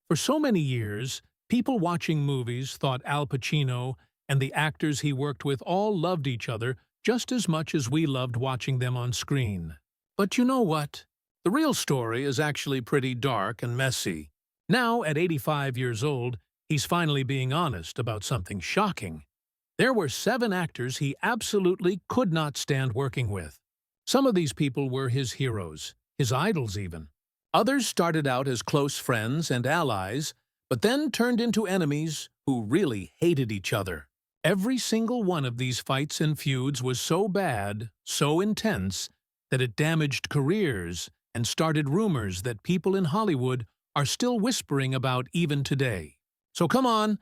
For so many years, people watching movies thought Al Pacino and the actors he worked with all loved each other just as much as we loved watching them on screen. But you know what? The real story is actually pretty dark and messy. Now, at 85 years old, he's finally being honest about something shocking. There were 7 actors he absolutely could not stand working with. Some of these people were his heroes, his idols even. Others started out as close friends and allies, but then turned into enemies who really hated each other. Every single one of these fights and feuds was so bad, so intense, that it damaged careers and started rumors that people in Hollywood are still whispering about even today. So come on,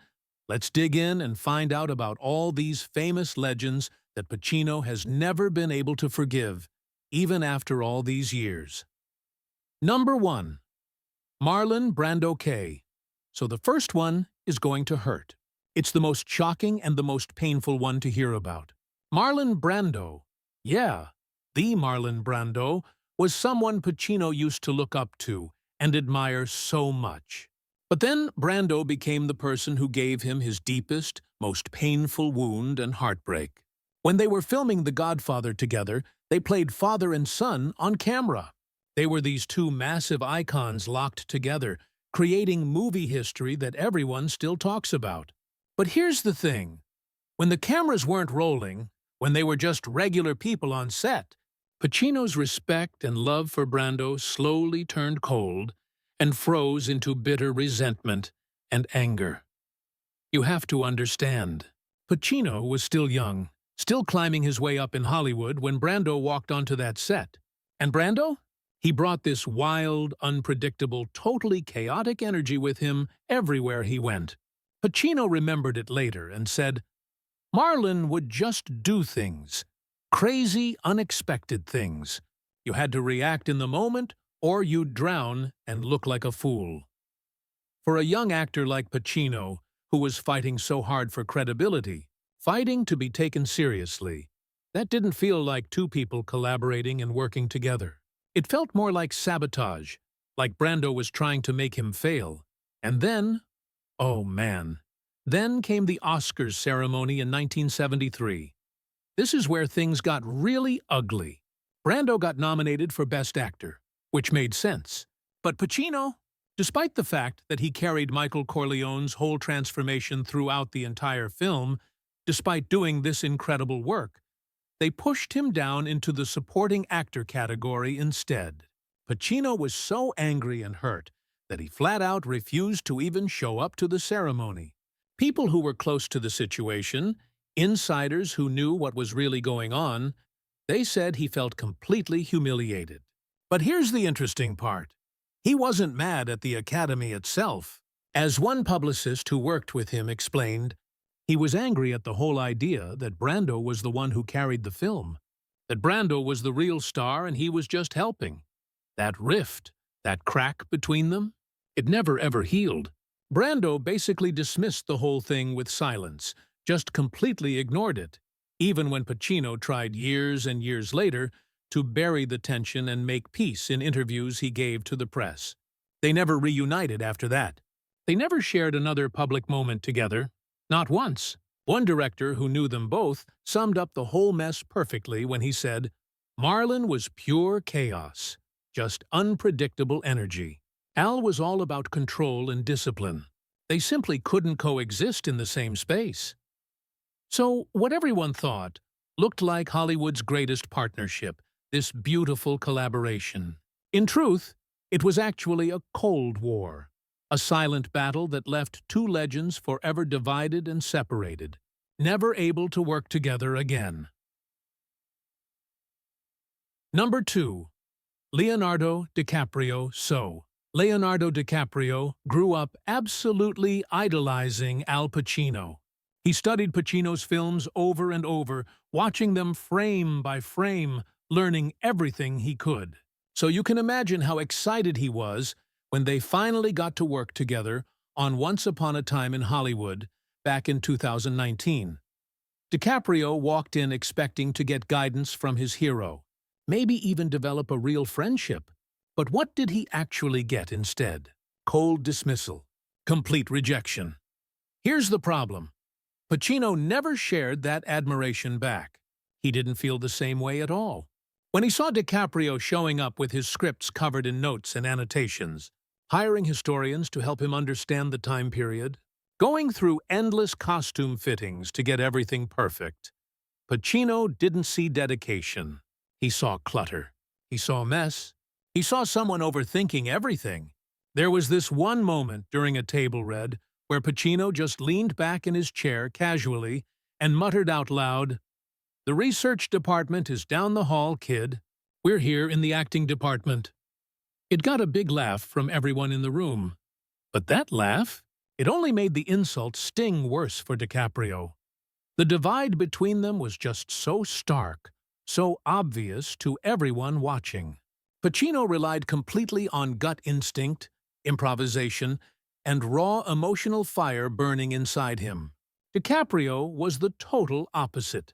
let's dig in and find out about all these famous legends that Pacino has never been able to forgive, even after all these years. Number 1. Marlon Brando K. So the first one is going to hurt. It's the most shocking and the most painful one to hear about. Marlon Brando, yeah, the Marlon Brando, was someone Pacino used to look up to and admire so much. But then Brando became the person who gave him his deepest, most painful wound and heartbreak. When they were filming The Godfather together, they played father and son on camera. They were these two massive icons locked together, creating movie history that everyone still talks about. But here's the thing. When the cameras weren't rolling, when they were just regular people on set, Pacino's respect and love for Brando slowly turned cold and froze into bitter resentment and anger. You have to understand, Pacino was still young, still climbing his way up in Hollywood when Brando walked onto that set. And Brando? He brought this wild, unpredictable, totally chaotic energy with him everywhere he went. Pacino remembered it later and said, Marlon would just do things. Crazy, unexpected things. You had to react in the moment, or you'd drown and look like a fool. For a young actor like Pacino, who was fighting so hard for credibility, fighting to be taken seriously, that didn't feel like two people collaborating and working together. It felt more like sabotage, like Brando was trying to make him fail. And then, oh man, then came the Oscars ceremony in 1973. This is where things got really ugly. Brando got nominated for Best Actor, which made sense. But Pacino, despite the fact that he carried Michael Corleone's whole transformation throughout the entire film, despite doing this incredible work, they pushed him down into the supporting actor category instead. Pacino was so angry and hurt that he flat out refused to even show up to the ceremony. People who were close to the situation, insiders who knew what was really going on, they said he felt completely humiliated. But here's the interesting part. He wasn't mad at the Academy itself. As one publicist who worked with him explained, he was angry at the whole idea that Brando was the one who carried the film, that Brando was the real star and he was just helping. That rift, that crack between them, it never ever healed. Brando basically dismissed the whole thing with silence, just completely ignored it, even when Pacino tried years and years later to bury the tension and make peace in interviews he gave to the press. They never reunited after that. They never shared another public moment together. Not once. One director who knew them both summed up the whole mess perfectly when he said, Marlon was pure chaos, just unpredictable energy. Al was all about control and discipline. They simply couldn't coexist in the same space. So what everyone thought looked like Hollywood's greatest partnership, this beautiful collaboration. In truth, it was actually a Cold War. A silent battle that left two legends forever divided and separated, never able to work together again. Number 2. Leonardo DiCaprio. So, Leonardo DiCaprio grew up absolutely idolizing Al Pacino. He studied Pacino's films over and over, watching them frame by frame, learning everything he could. So you can imagine how excited he was when they finally got to work together on Once Upon a Time in Hollywood back in 2019. DiCaprio walked in expecting to get guidance from his hero, maybe even develop a real friendship. But what did he actually get instead? Cold dismissal. Complete rejection. Here's the problem. Pacino never shared that admiration back. He didn't feel the same way at all. When he saw DiCaprio showing up with his scripts covered in notes and annotations, hiring historians to help him understand the time period, going through endless costume fittings to get everything perfect, Pacino didn't see dedication. He saw clutter. He saw mess. He saw someone overthinking everything. There was this one moment during a table read where Pacino just leaned back in his chair casually and muttered out loud, "The research department is down the hall, kid. We're here in the acting department." It got a big laugh from everyone in the room. But that laugh, it only made the insult sting worse for DiCaprio. The divide between them was just so stark, so obvious to everyone watching. Pacino relied completely on gut instinct, improvisation, and raw emotional fire burning inside him. DiCaprio was the total opposite.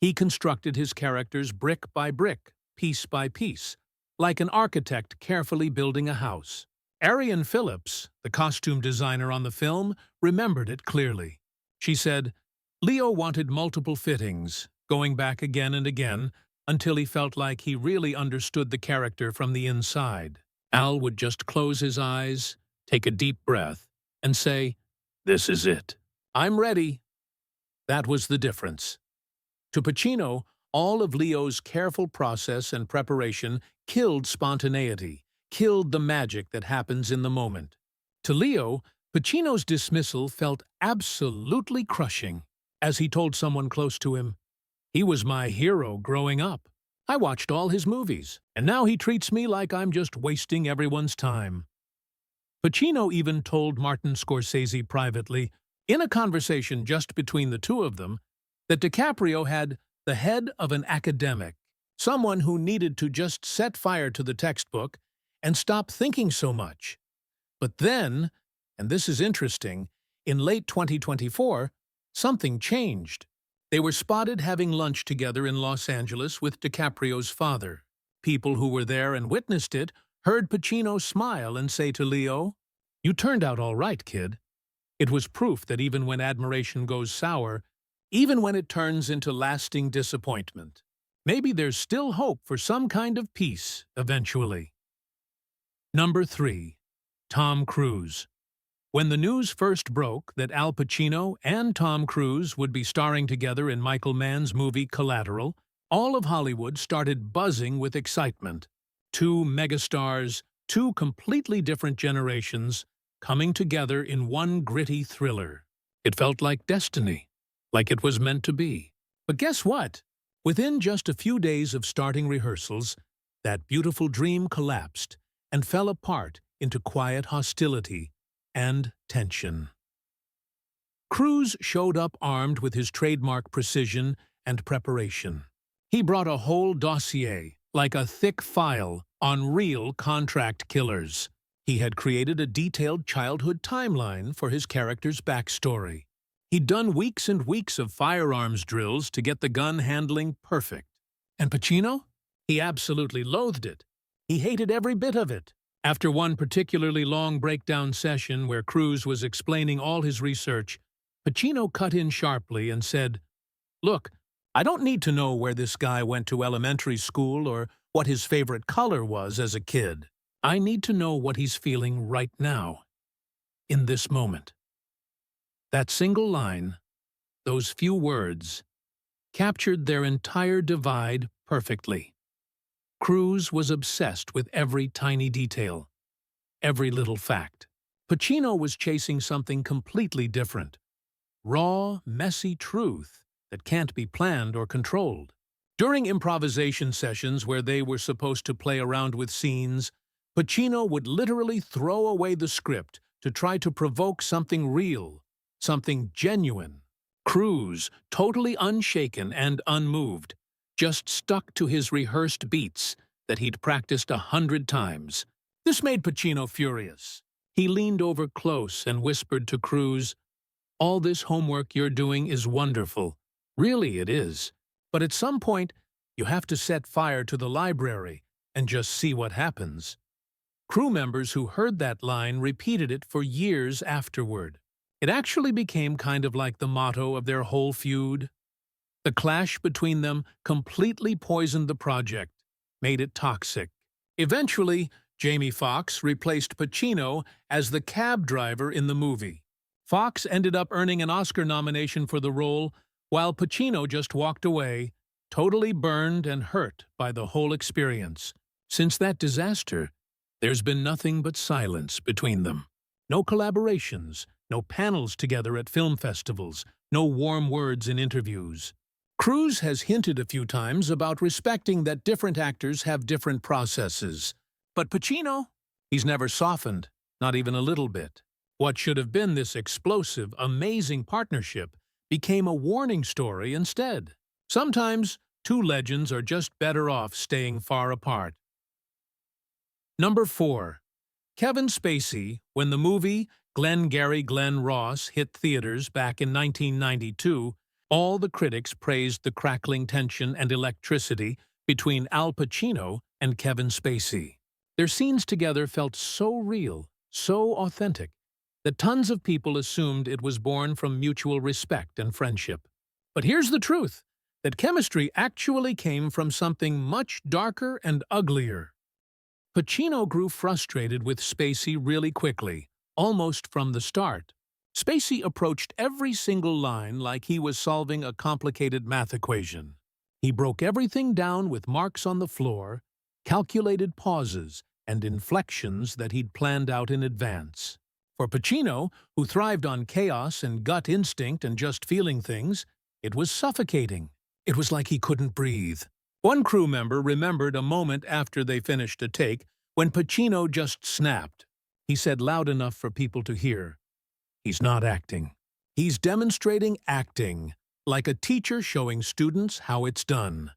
He constructed his characters brick by brick, piece by piece, like an architect carefully building a house. Arian Phillips, the costume designer on the film, remembered it clearly. She said, "Leo wanted multiple fittings, going back again and again, until he felt like he really understood the character from the inside. Al would just close his eyes, take a deep breath, and say, 'This is it. I'm ready.' That was the difference." To Pacino, all of Leo's careful process and preparation killed spontaneity, killed the magic that happens in the moment. To Leo, Pacino's dismissal felt absolutely crushing. As he told someone close to him, "He was my hero growing up. I watched all his movies, and now he treats me like I'm just wasting everyone's time." Pacino even told Martin Scorsese privately, in a conversation just between the two of them, that DiCaprio had the head of an academic, someone who needed to just set fire to the textbook and stop thinking so much. But then, and this is interesting, in late 2024, something changed. They were spotted having lunch together in Los Angeles with DiCaprio's father. People who were there and witnessed it heard Pacino smile and say to Leo, "You turned out all right, kid." It was proof that even when admiration goes sour, even when it turns into lasting disappointment, maybe there's still hope for some kind of peace eventually. Number 3. Tom Cruise. When the news first broke that Al Pacino and Tom Cruise would be starring together in Michael Mann's movie Collateral, all of Hollywood started buzzing with excitement. Two megastars, two completely different generations, coming together in one gritty thriller. It felt like destiny, like it was meant to be. But guess what? Within just a few days of starting rehearsals, that beautiful dream collapsed and fell apart into quiet hostility and tension. Cruise showed up armed with his trademark precision and preparation. He brought a whole dossier, like a thick file, on real contract killers. He had created a detailed childhood timeline for his character's backstory. He'd done weeks and weeks of firearms drills to get the gun handling perfect. And Pacino? He absolutely loathed it. He hated every bit of it. After one particularly long breakdown session where Cruise was explaining all his research, Pacino cut in sharply and said, "Look, I don't need to know where this guy went to elementary school or what his favorite color was as a kid. I need to know what he's feeling right now, in this moment." That single line, those few words, captured their entire divide perfectly. Cruise was obsessed with every tiny detail, every little fact. Pacino was chasing something completely different. Raw, messy truth that can't be planned or controlled. During improvisation sessions where they were supposed to play around with scenes, Pacino would literally throw away the script to try to provoke something real, something genuine. Cruise, totally unshaken and unmoved, just stuck to his rehearsed beats that he'd practiced 100 times. This made Pacino furious. He leaned over close and whispered to Cruise, "All this homework you're doing is wonderful. Really it is. But at some point, you have to set fire to the library and just see what happens." Crew members who heard that line repeated it for years afterward. It actually became kind of like the motto of their whole feud. The clash between them completely poisoned the project, made it toxic. Eventually, Jamie Foxx replaced Pacino as the cab driver in the movie. Foxx ended up earning an Oscar nomination for the role, while Pacino just walked away, totally burned and hurt by the whole experience. Since that disaster, there's been nothing but silence between them. No collaborations, no panels together at film festivals, no warm words in interviews. Cruise has hinted a few times about respecting that different actors have different processes. But Pacino? He's never softened, not even a little bit. What should have been this explosive, amazing partnership became a warning story instead. Sometimes, two legends are just better off staying far apart. Number 4. Kevin Spacey, when the movie Glengarry Glen Ross hit theaters back in 1992, all the critics praised the crackling tension and electricity between Al Pacino and Kevin Spacey. Their scenes together felt so real, so authentic, that tons of people assumed it was born from mutual respect and friendship. But here's the truth, that chemistry actually came from something much darker and uglier. Pacino grew frustrated with Spacey really quickly, almost from the start. Spacey approached every single line like he was solving a complicated math equation. He broke everything down with marks on the floor, calculated pauses, and inflections that he'd planned out in advance. For Pacino, who thrived on chaos and gut instinct and just feeling things, it was suffocating. It was like he couldn't breathe. One crew member remembered a moment after they finished a take when Pacino just snapped. He said loud enough for people to hear, "He's not acting. He's demonstrating acting, like a teacher showing students how it's done."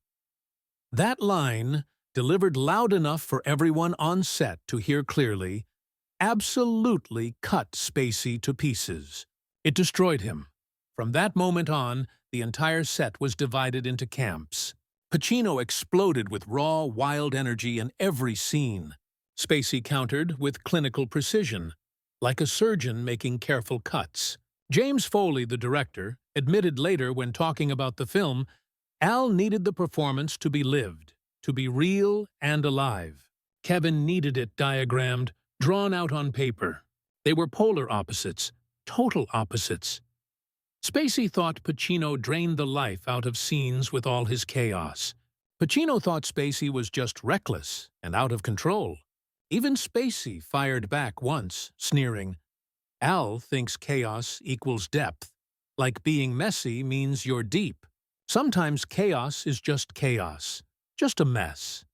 That line, delivered loud enough for everyone on set to hear clearly, absolutely cut Spacey to pieces. It destroyed him. From that moment on, the entire set was divided into camps. Pacino exploded with raw, wild energy in every scene. Spacey countered with clinical precision, like a surgeon making careful cuts. James Foley, the director, admitted later when talking about the film, Al needed the performance to be lived, to be real and alive. Kevin needed it diagrammed, drawn out on paper. They were polar opposites, total opposites. Spacey thought Pacino drained the life out of scenes with all his chaos. Pacino thought Spacey was just reckless and out of control. Even Spacey fired back once, sneering, "Al thinks chaos equals depth, like being messy means you're deep. Sometimes chaos is just chaos, just a mess."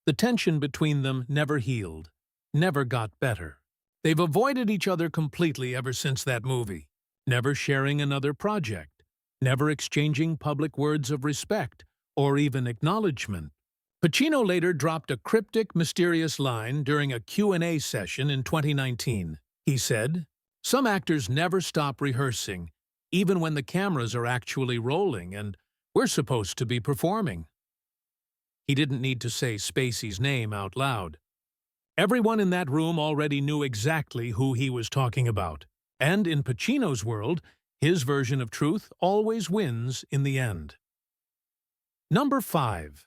The tension between them never healed, never got better. They've avoided each other completely ever since that movie, never sharing another project, never exchanging public words of respect or even acknowledgement. Pacino later dropped a cryptic, mysterious line during a Q&A session in 2019. He said, "Some actors never stop rehearsing, even when the cameras are actually rolling and we're supposed to be performing." He didn't need to say Spacey's name out loud. Everyone in that room already knew exactly who he was talking about. And in Pacino's world, his version of truth always wins in the end. Number 5.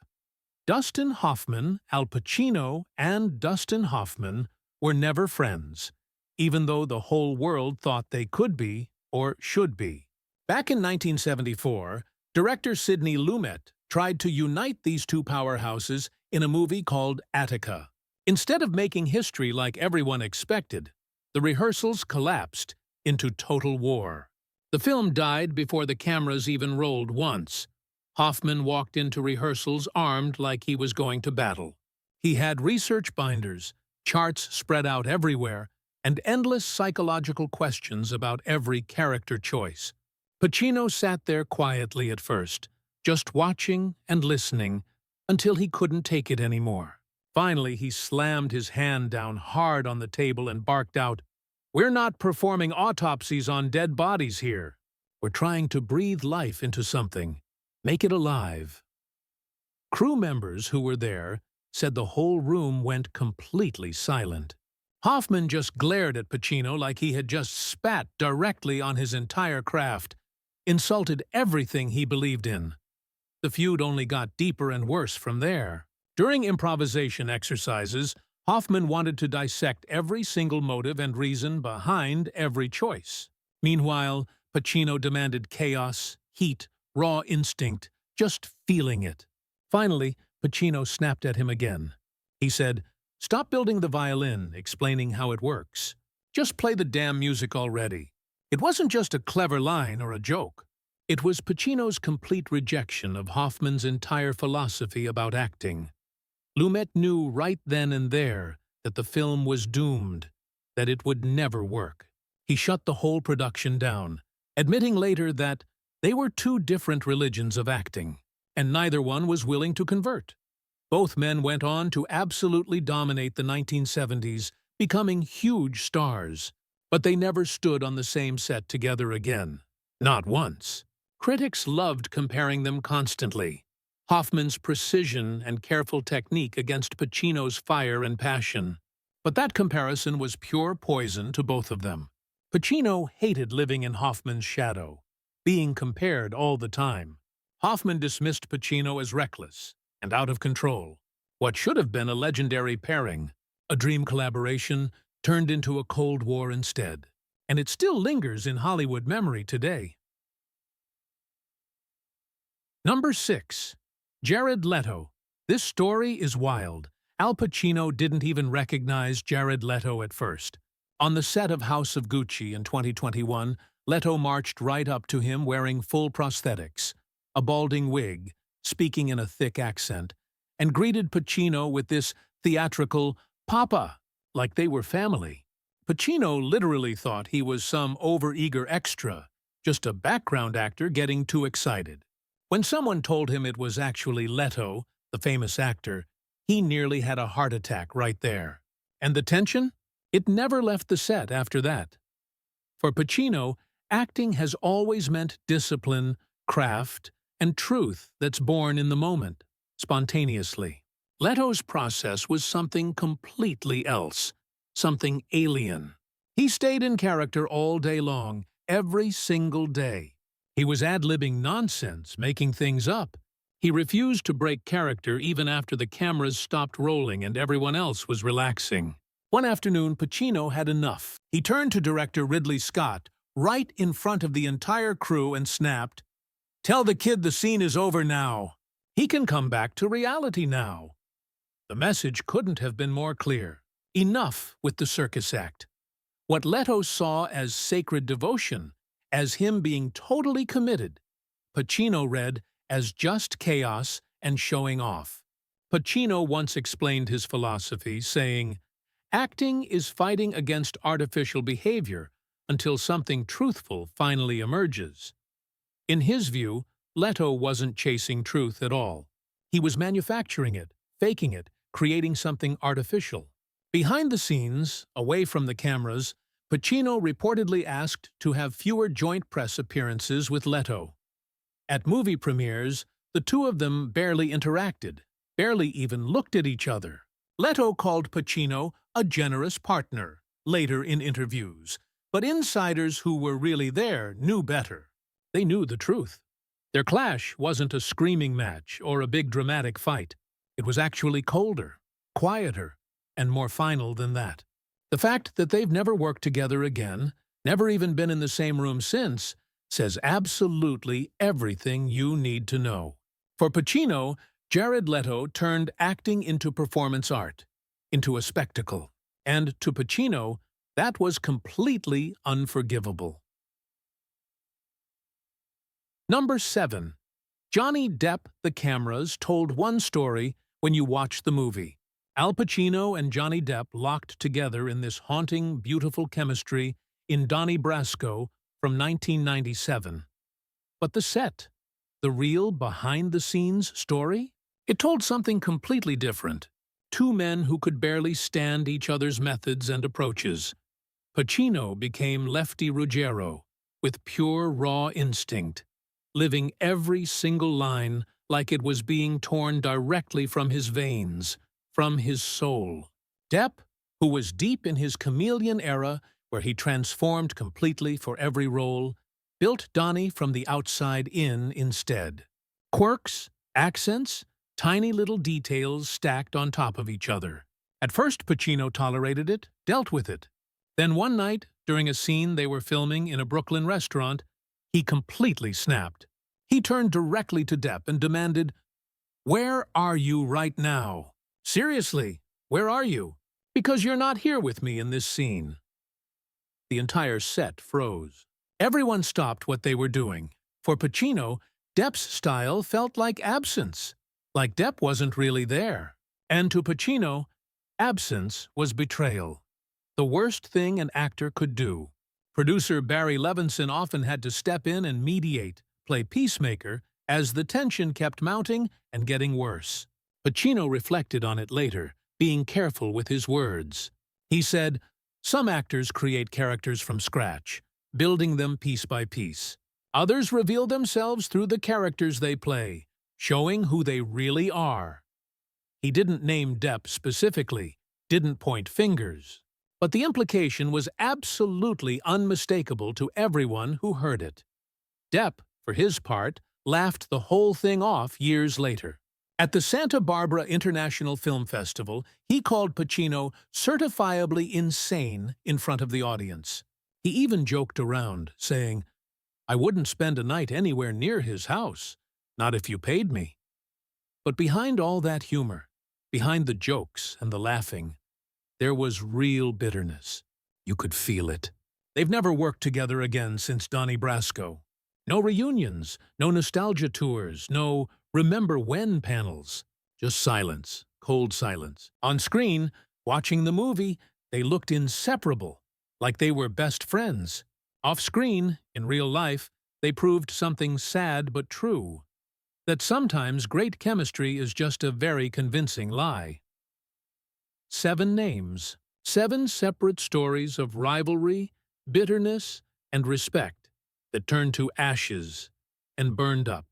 Dustin Hoffman, Al Pacino, and Dustin Hoffman were never friends, even though the whole world thought they could be or should be. Back in 1974, director Sidney Lumet tried to unite these two powerhouses in a movie called Attica. Instead of making history like everyone expected, the rehearsals collapsed into total war. The film died before the cameras even rolled once. Hoffman walked into rehearsals armed like he was going to battle. He had research binders, charts spread out everywhere, and endless psychological questions about every character choice. Pacino sat there quietly at first, just watching and listening until he couldn't take it anymore. Finally, he slammed his hand down hard on the table and barked out, "We're not performing autopsies on dead bodies here. We're trying to breathe life into something. Make it alive." Crew members who were there said the whole room went completely silent. Hoffman just glared at Pacino like he had just spat directly on his entire craft, insulted everything he believed in. The feud only got deeper and worse from there. During improvisation exercises, Hoffman wanted to dissect every single motive and reason behind every choice. Meanwhile, Pacino demanded chaos, heat, raw instinct, just feeling it. Finally, Pacino snapped at him again. He said, "Stop building the violin, explaining how it works. Just play the damn music already." It wasn't just a clever line or a joke. It was Pacino's complete rejection of Hoffman's entire philosophy about acting. Lumet knew right then and there that the film was doomed, that it would never work. He shut the whole production down, admitting later that they were two different religions of acting, and neither one was willing to convert. Both men went on to absolutely dominate the 1970s, becoming huge stars, but they never stood on the same set together again. Not once. Critics loved comparing them constantly. Hoffman's precision and careful technique against Pacino's fire and passion. But that comparison was pure poison to both of them. Pacino hated living in Hoffman's shadow, being compared all the time. Hoffman dismissed Pacino as reckless and out of control. What should have been a legendary pairing, a dream collaboration, turned into a Cold War instead. And it still lingers in Hollywood memory today. Number 6. Jared Leto. This story is wild. Al Pacino didn't even recognize Jared Leto at first. On the set of House of Gucci in 2021, Leto marched right up to him wearing full prosthetics, a balding wig, speaking in a thick accent, and greeted Pacino with this theatrical "Papa," like they were family. Pacino literally thought he was some overeager extra, just a background actor getting too excited. When someone told him it was actually Leto, the famous actor, he nearly had a heart attack right there. And the tension? It never left the set after that. For Pacino, acting has always meant discipline, craft, and truth that's born in the moment, spontaneously. Leto's process was something completely else, something alien. He stayed in character all day long, every single day. He was ad-libbing nonsense, making things up. He refused to break character even after the cameras stopped rolling and everyone else was relaxing. One afternoon, Pacino had enough. He turned to director Ridley Scott, right in front of the entire crew, and snapped, "Tell the kid the scene is over now. He can come back to reality now." The message couldn't have been more clear. Enough with the circus act. What Leto saw as sacred devotion, as him being totally committed, Pacino read as just chaos and showing off. Pacino once explained his philosophy, saying, "Acting is fighting against artificial behavior until something truthful finally emerges." In his view, Leto wasn't chasing truth at all. He was manufacturing it, faking it, creating something artificial. Behind the scenes, away from the cameras, Pacino reportedly asked to have fewer joint press appearances with Leto. At movie premieres, the two of them barely interacted, barely even looked at each other. Leto called Pacino a generous partner, later in interviews, but insiders who were really there knew better. They knew the truth. Their clash wasn't a screaming match or a big dramatic fight. It was actually colder, quieter, and more final than that. The fact that they've never worked together again, never even been in the same room since, says absolutely everything you need to know. For Pacino, Jared Leto turned acting into performance art, into a spectacle. And to Pacino, that was completely unforgivable. Number 7. Johnny Depp, the cameras, told one story when you watched the movie. Al Pacino and Johnny Depp locked together in this haunting, beautiful chemistry in Donnie Brasco from 1997. But the set, the real behind-the-scenes story? It told something completely different. Two men who could barely stand each other's methods and approaches. Pacino became Lefty Ruggiero, with pure, raw instinct, living every single line like it was being torn directly from his veins, from his soul. Depp, who was deep in his chameleon era, where he transformed completely for every role, built Donnie from the outside in instead. Quirks, accents, tiny little details stacked on top of each other. At first, Pacino tolerated it, dealt with it. Then one night, during a scene they were filming in a Brooklyn restaurant, he completely snapped. He turned directly to Depp and demanded, "Where are you right now? Seriously, where are you? Because you're not here with me in this scene." The entire set froze. Everyone stopped what they were doing. For Pacino, Depp's style felt like absence, like Depp wasn't really there. And to Pacino, absence was betrayal. The worst thing an actor could do. Producer Barry Levinson often had to step in and mediate, play peacemaker, as the tension kept mounting and getting worse. Pacino reflected on it later, being careful with his words. He said, "Some actors create characters from scratch, building them piece by piece. Others reveal themselves through the characters they play, showing who they really are." He didn't name Depp specifically, didn't point fingers. But the implication was absolutely unmistakable to everyone who heard it. Depp, for his part, laughed the whole thing off years later. At the Santa Barbara International Film Festival, he called Pacino certifiably insane in front of the audience. He even joked around, saying, "I wouldn't spend a night anywhere near his house, not if you paid me." But behind all that humor, behind the jokes and the laughing, there was real bitterness. You could feel it. They've never worked together again since Donnie Brasco. No reunions, no nostalgia tours, no remember when panels. Just silence, cold silence. On screen, watching the movie, they looked inseparable, like they were best friends. Off screen, in real life, they proved something sad but true. That sometimes great chemistry is just a very convincing lie. 7 names, 7 separate stories of rivalry, bitterness, and respect that turned to ashes and burned up.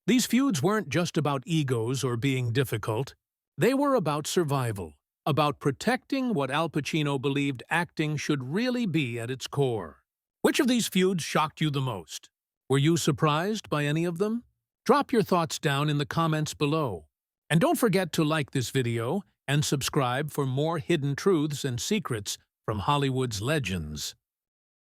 These feuds weren't just about egos or being difficult. They were about survival, about protecting what Al Pacino believed acting should really be at its core. Which of these feuds shocked you the most? Were you surprised by any of them? Drop your thoughts down in the comments below. And don't forget to like this video and subscribe for more hidden truths and secrets from Hollywood's legends.